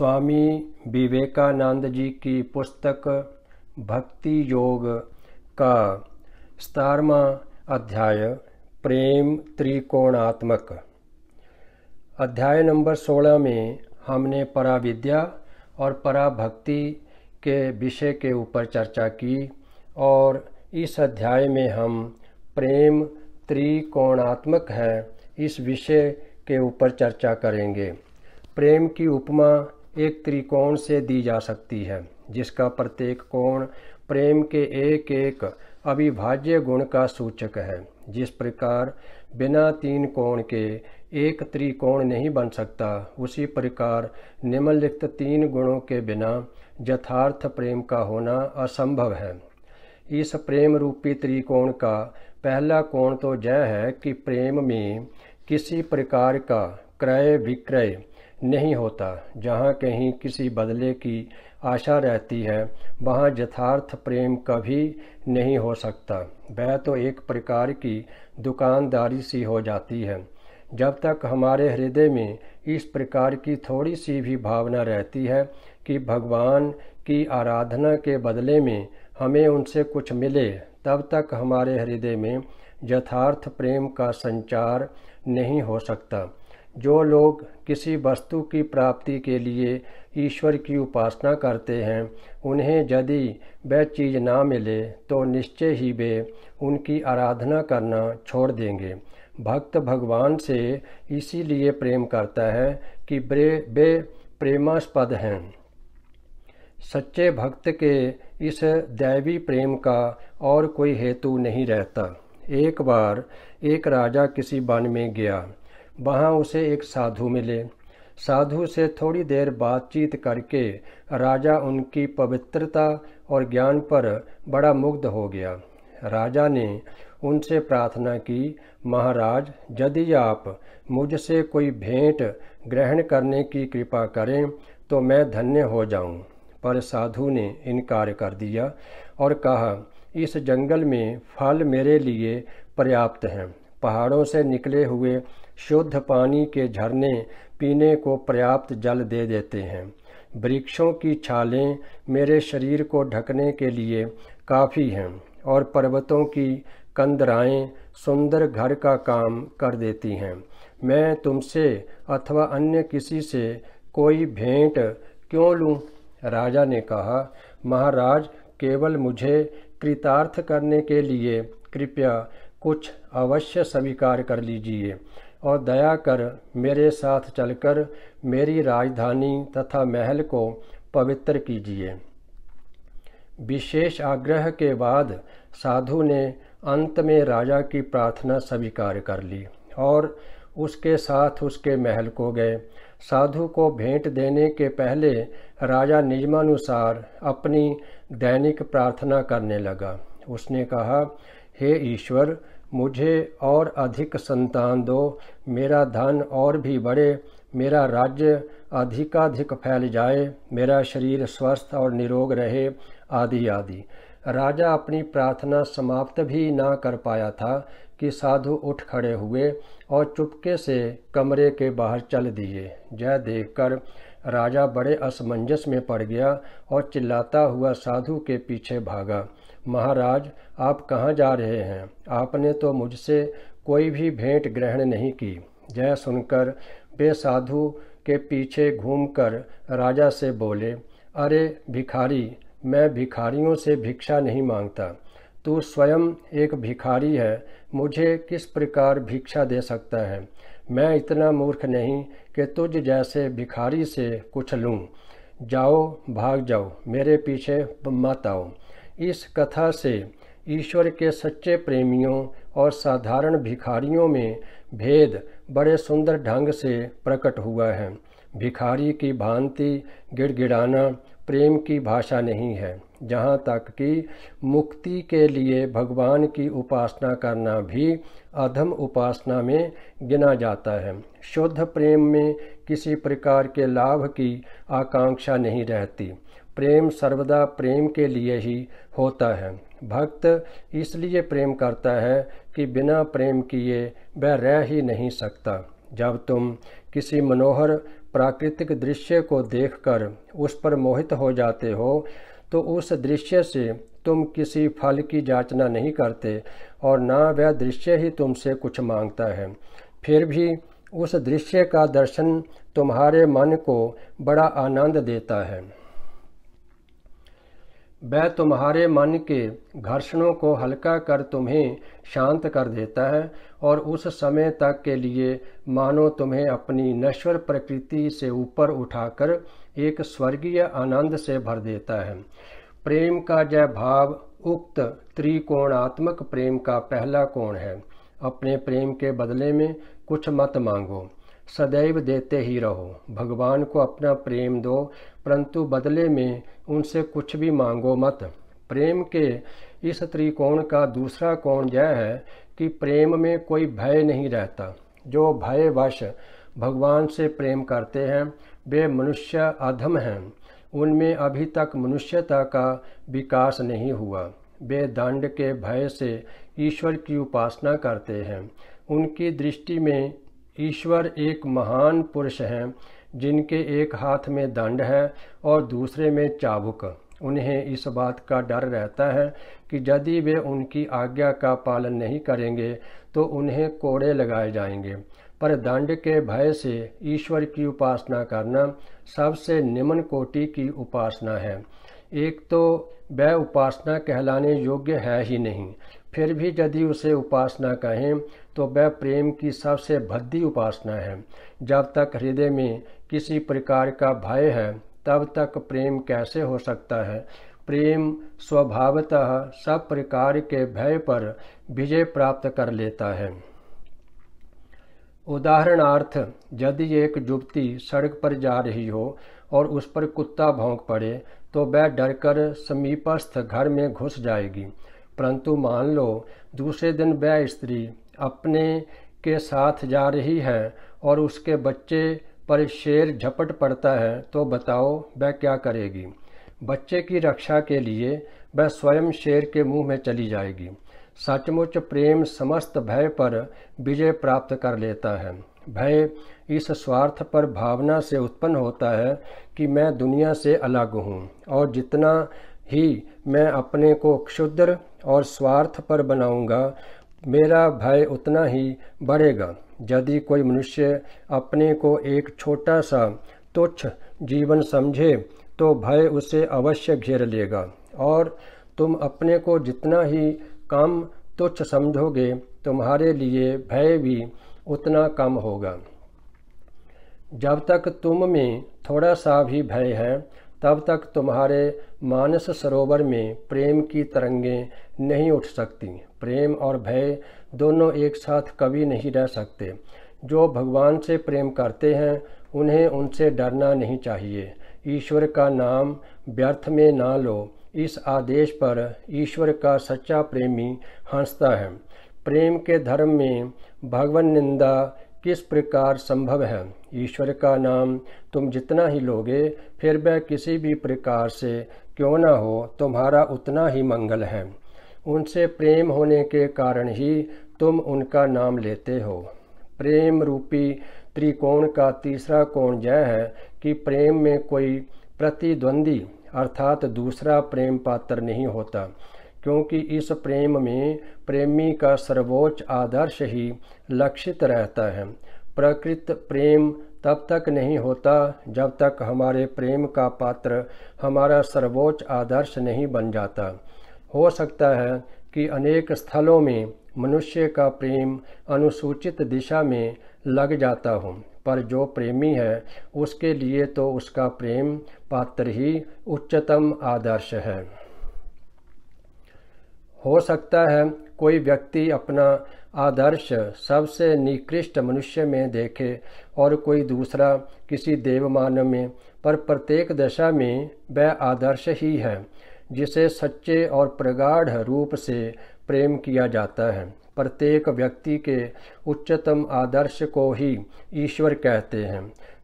स्वामी विवेकानंद जी की पुस्तक भक्ति योग का 17वां अध्याय प्रेम त्रिकोणात्मक। अध्याय नंबर 16 में हमने पराविद्या और पराभक्ति के विषय के ऊपर चर्चा की और इस अध्याय में हम प्रेम त्रिकोणात्मक है इस विषय के ऊपर चर्चा करेंगे। प्रेम की उपमा एक त्रिकोण से दी जा सकती है जिसका प्रत्येक कोण प्रेम के एक एक अविभाज्य गुण का सूचक है। जिस प्रकार बिना तीन कोण के एक त्रिकोण नहीं बन सकता, उसी प्रकार निम्नलिखित तीन गुणों के बिना यथार्थ प्रेम का होना असंभव है। इस प्रेम रूपी त्रिकोण का पहला कोण तो यह है कि प्रेम में किसी प्रकार का क्रय विक्रय नहीं होता। जहाँ कहीं किसी बदले की आशा रहती है, वहाँ यथार्थ प्रेम कभी नहीं हो सकता। वह तो एक प्रकार की दुकानदारी सी हो जाती है। जब तक हमारे हृदय में इस प्रकार की थोड़ी सी भी भावना रहती है कि भगवान की आराधना के बदले में हमें उनसे कुछ मिले, तब तक हमारे हृदय में यथार्थ प्रेम का संचार नहीं हो सकता। जो लोग किसी वस्तु की प्राप्ति के लिए ईश्वर की उपासना करते हैं, उन्हें यदि वह चीज़ ना मिले तो निश्चय ही वे उनकी आराधना करना छोड़ देंगे। भक्त भगवान से इसीलिए प्रेम करता है कि वे प्रेमास्पद हैं। सच्चे भक्त के इस दैवी प्रेम का और कोई हेतु नहीं रहता। एक बार एक राजा किसी वन में गया। वहाँ उसे एक साधु मिले। साधु से थोड़ी देर बातचीत करके राजा उनकी पवित्रता और ज्ञान पर बड़ा मुग्ध हो गया। राजा ने उनसे प्रार्थना की, महाराज, यदि आप मुझसे कोई भेंट ग्रहण करने की कृपा करें तो मैं धन्य हो जाऊं। पर साधु ने इनकार कर दिया और कहा, इस जंगल में फल मेरे लिए पर्याप्त हैं। पहाड़ों से निकले हुए शुद्ध पानी के झरने पीने को पर्याप्त जल दे देते हैं। वृक्षों की छालें मेरे शरीर को ढकने के लिए काफ़ी हैं और पर्वतों की कंदराएं सुंदर घर का काम कर देती हैं। मैं तुमसे अथवा अन्य किसी से कोई भेंट क्यों लूं? राजा ने कहा, महाराज, केवल मुझे कृतार्थ करने के लिए कृपया कुछ अवश्य स्वीकार कर लीजिए और दया कर मेरे साथ चलकर मेरी राजधानी तथा महल को पवित्र कीजिए। विशेष आग्रह के बाद साधु ने अंत में राजा की प्रार्थना स्वीकार कर ली और उसके साथ उसके महल को गए। साधु को भेंट देने के पहले राजा नियमानुसार अपनी दैनिक प्रार्थना करने लगा। उसने कहा, हे ईश्वर, मुझे और अधिक संतान दो, मेरा धन और भी बढ़े, मेरा राज्य अधिकाधिक फैल जाए, मेरा शरीर स्वस्थ और निरोग रहे, आदि आदि। राजा अपनी प्रार्थना समाप्त भी ना कर पाया था कि साधु उठ खड़े हुए और चुपके से कमरे के बाहर चल दिए। यह देखकर राजा बड़े असमंजस में पड़ गया और चिल्लाता हुआ साधु के पीछे भागा, महाराज, आप कहाँ जा रहे हैं? आपने तो मुझसे कोई भी भेंट ग्रहण नहीं की। यह सुनकर वे साधु के पीछे घूमकर राजा से बोले, अरे भिखारी, मैं भिखारियों से भिक्षा नहीं मांगता। तू स्वयं एक भिखारी है, मुझे किस प्रकार भिक्षा दे सकता है? मैं इतना मूर्ख नहीं कि तुझ जैसे भिखारी से कुछ लूं। जाओ, भाग जाओ, मेरे पीछे मत आओ। इस कथा से ईश्वर के सच्चे प्रेमियों और साधारण भिखारियों में भेद बड़े सुंदर ढंग से प्रकट हुआ है। भिखारी की भांति गिड़गिड़ाना प्रेम की भाषा नहीं है। जहाँ तक कि मुक्ति के लिए भगवान की उपासना करना भी अधम उपासना में गिना जाता है। शुद्ध प्रेम में किसी प्रकार के लाभ की आकांक्षा नहीं रहती। प्रेम सर्वदा प्रेम के लिए ही होता है। भक्त इसलिए प्रेम करता है कि बिना प्रेम किए वह रह ही नहीं सकता। जब तुम किसी मनोहर प्राकृतिक दृश्य को देखकर उस पर मोहित हो जाते हो तो उस दृश्य से तुम किसी फल की याचना नहीं करते और ना वह दृश्य ही तुमसे कुछ मांगता है। फिर भी उस दृश्य का दर्शन तुम्हारे मन को बड़ा आनंद देता है। वह तुम्हारे मन के घर्षणों को हल्का कर तुम्हें शांत कर देता है और उस समय तक के लिए मानो तुम्हें अपनी नश्वर प्रकृति से ऊपर उठाकर एक स्वर्गीय आनंद से भर देता है। प्रेम का यह भाव उक्त त्रिकोणात्मक प्रेम का पहला कोण है। अपने प्रेम के बदले में कुछ मत मांगो, सदैव देते ही रहो। भगवान को अपना प्रेम दो, परंतु बदले में उनसे कुछ भी मांगो मत। प्रेम के इस त्रिकोण का दूसरा कोण यह है कि प्रेम में कोई भय नहीं रहता। जो भयवश भगवान से प्रेम करते हैं वे मनुष्य अधम हैं। उनमें अभी तक मनुष्यता का विकास नहीं हुआ। वे दंड के भय से ईश्वर की उपासना करते हैं। उनकी दृष्टि में ईश्वर एक महान पुरुष हैं जिनके एक हाथ में दंड है और दूसरे में चाबुक। उन्हें इस बात का डर रहता है कि यदि वे उनकी आज्ञा का पालन नहीं करेंगे तो उन्हें कोड़े लगाए जाएंगे। पर दंड के भय से ईश्वर की उपासना करना सबसे निम्न कोटि की उपासना है। एक तो वह उपासना कहलाने योग्य है ही नहीं, फिर भी यदि उसे उपासना कहें तो वह प्रेम की सबसे भद्दी उपासना है। जब तक हृदय में किसी प्रकार का भय है तब तक प्रेम कैसे हो सकता है। प्रेम स्वभावतः सब प्रकार के भय पर विजय प्राप्त कर लेता है। उदाहरणार्थ, यदि एक युवती सड़क पर जा रही हो और उस पर कुत्ता भौंक पड़े तो वह डरकर समीपस्थ घर में घुस जाएगी। परंतु मान लो दूसरे दिन वह स्त्री अपने के साथ जा रही है और उसके बच्चे पर शेर झपट पड़ता है तो बताओ वह क्या करेगी। बच्चे की रक्षा के लिए वह स्वयं शेर के मुंह में चली जाएगी। सचमुच प्रेम समस्त भय पर विजय प्राप्त कर लेता है। भय इस स्वार्थ पर भावना से उत्पन्न होता है कि मैं दुनिया से अलग हूँ और जितना ही मैं अपने को क्षुद्र और स्वार्थ पर बनाऊंगा मेरा भय उतना ही बढ़ेगा। यदि कोई मनुष्य अपने को एक छोटा सा तुच्छ जीवन समझे तो भय उसे अवश्य घेर लेगा और तुम अपने को जितना ही कम तुच्छ समझोगे तुम्हारे लिए भय भी उतना कम होगा। जब तक तुम में थोड़ा सा भी भय है तब तक तुम्हारे मानस सरोवर में प्रेम की तरंगें नहीं उठ सकती। प्रेम और भय दोनों एक साथ कभी नहीं रह सकते। जो भगवान से प्रेम करते हैं उन्हें उनसे डरना नहीं चाहिए। ईश्वर का नाम व्यर्थ में ना लो, इस आदेश पर ईश्वर का सच्चा प्रेमी हंसता है। प्रेम के धर्म में भगवन निंदा किस प्रकार संभव है। ईश्वर का नाम तुम जितना ही लोगे फिर वह किसी भी प्रकार से क्यों न हो तुम्हारा उतना ही मंगल है। उनसे प्रेम होने के कारण ही तुम उनका नाम लेते हो। प्रेम रूपी त्रिकोण का तीसरा कोण यह है कि प्रेम में कोई प्रतिद्वंदी अर्थात दूसरा प्रेम पात्र नहीं होता, क्योंकि इस प्रेम में प्रेमी का सर्वोच्च आदर्श ही लक्षित रहता है। प्रकृत प्रेम तब तक नहीं होता जब तक हमारे प्रेम का पात्र हमारा सर्वोच्च आदर्श नहीं बन जाता। हो सकता है कि अनेक स्थलों में मनुष्य का प्रेम अनुसूचित दिशा में लग जाता हो, पर जो प्रेमी है उसके लिए तो उसका प्रेम पात्र ही उच्चतम आदर्श है। हो सकता है कोई व्यक्ति अपना आदर्श सबसे निकृष्ट मनुष्य में देखे और कोई दूसरा किसी देवमानव में, पर प्रत्येक दशा में वह आदर्श ही है जिसे सच्चे और प्रगाढ़ रूप से प्रेम किया जाता है। प्रत्येक व्यक्ति के उच्चतम आदर्श को ही ईश्वर कहते हैं।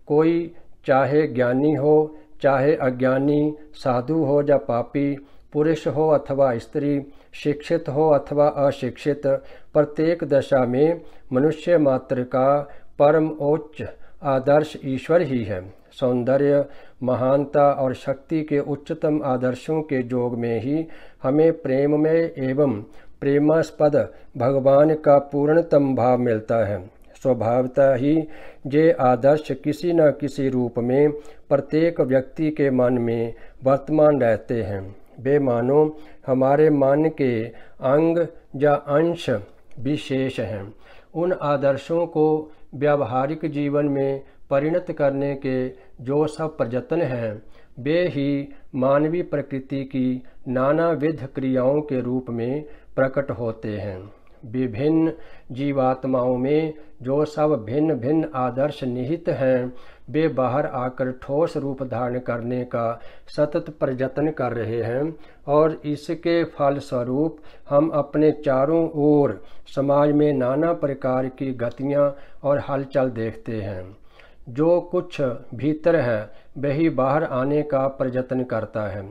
कोई चाहे ज्ञानी हो चाहे अज्ञानी, साधु हो या पापी, पुरुष हो अथवा स्त्री, शिक्षित हो अथवा अशिक्षित, प्रत्येक दशा में मनुष्य मात्र का परम उच्च आदर्श ईश्वर ही है। सौंदर्य, महानता और शक्ति के उच्चतम आदर्शों के जोग में ही हमें प्रेम में एवं प्रेमास्पद भगवान का पूर्णतम भाव मिलता है। स्वभावतः ही ये आदर्श किसी न किसी रूप में प्रत्येक व्यक्ति के मन में वर्तमान रहते हैं। वे मानो हमारे मन के अंग या अंश विशेष हैं। उन आदर्शों को व्यावहारिक जीवन में परिणत करने के जो सब प्रयत्न हैं, वे ही मानवीय प्रकृति की नानाविध क्रियाओं के रूप में प्रकट होते हैं। विभिन्न जीवात्माओं में जो सब भिन्न भिन्न आदर्श निहित हैं, वे बाहर आकर ठोस रूप धारण करने का सतत प्रयत्न कर रहे हैं और इसके फलस्वरूप हम अपने चारों ओर समाज में नाना प्रकार की गतियां और हलचल देखते हैं। जो कुछ भीतर है वही बाहर आने का प्रयत्न करता है।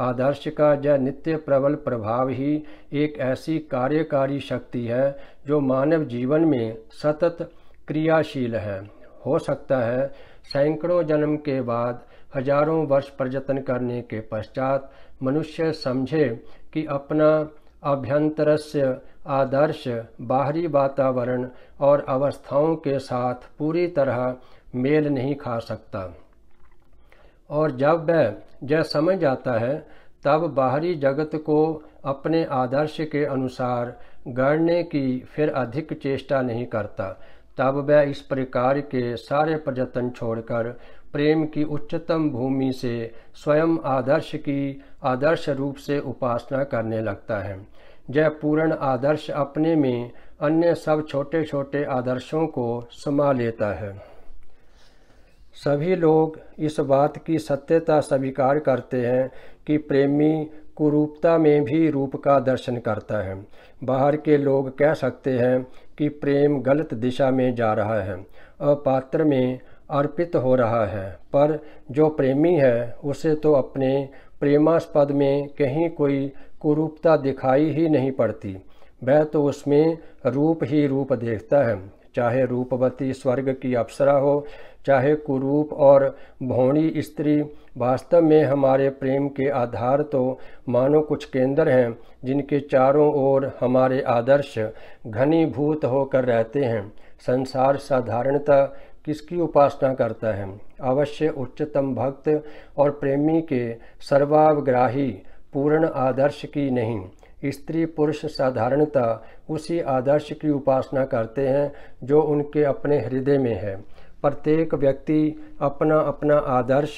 आदर्श का यह नित्य प्रबल प्रभाव ही एक ऐसी कार्यकारी शक्ति है जो मानव जीवन में सतत क्रियाशील है। हो सकता है सैकड़ों जन्म के बाद हजारों वर्ष प्रयत्न करने के पश्चात मनुष्य समझे कि अपना अभ्यंतरस्य आदर्श बाहरी वातावरण और अवस्थाओं के साथ पूरी तरह मेल नहीं खा सकता, और जब वह यह समझ जाता है तब बाहरी जगत को अपने आदर्श के अनुसार गढ़ने की फिर अधिक चेष्टा नहीं करता। तब वह इस प्रकार के सारे प्रयत्न छोड़कर प्रेम की उच्चतम भूमि से स्वयं आदर्श की आदर्श रूप से उपासना करने लगता है। यह पूर्ण आदर्श अपने में अन्य सब छोटे छोटे आदर्शों को समा लेता है। सभी लोग इस बात की सत्यता स्वीकार करते हैं कि प्रेमी कुरूपता में भी रूप का दर्शन करता है। बाहर के लोग कह सकते हैं कि प्रेम गलत दिशा में जा रहा है, अपात्र में अर्पित हो रहा है, पर जो प्रेमी है उसे तो अपने प्रेमास्पद में कहीं कोई कुरूपता दिखाई ही नहीं पड़ती। वह तो उसमें रूप ही रूप देखता है, चाहे रूपवती स्वर्ग की अप्सरा हो, चाहे कुरूप और भोणी स्त्री। वास्तव में हमारे प्रेम के आधार तो मानो कुछ केंद्र हैं जिनके चारों ओर हमारे आदर्श घनीभूत होकर रहते हैं। संसार साधारणतः किसकी उपासना करता है? अवश्य उच्चतम भक्त और प्रेमी के सर्वावग्राही पूर्ण आदर्श की नहीं। स्त्री पुरुष साधारणतः उसी आदर्श की उपासना करते हैं जो उनके अपने हृदय में है। प्रत्येक व्यक्ति अपना अपना आदर्श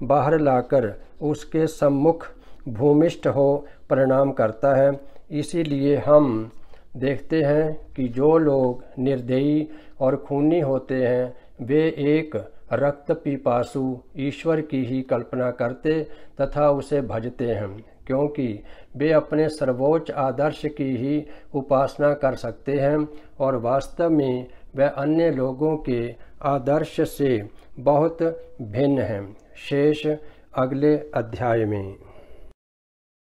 बाहर लाकर उसके सम्मुख भूमिष्ठ हो प्रणाम करता है। इसीलिए हम देखते हैं कि जो लोग निर्दयी और खूनी होते हैं वे एक रक्त पिपासु ईश्वर की ही कल्पना करते तथा उसे भजते हैं, क्योंकि वे अपने सर्वोच्च आदर्श की ही उपासना कर सकते हैं और वास्तव में वह अन्य लोगों के आदर्श से बहुत भिन्न हैं। शेष अगले अध्याय में।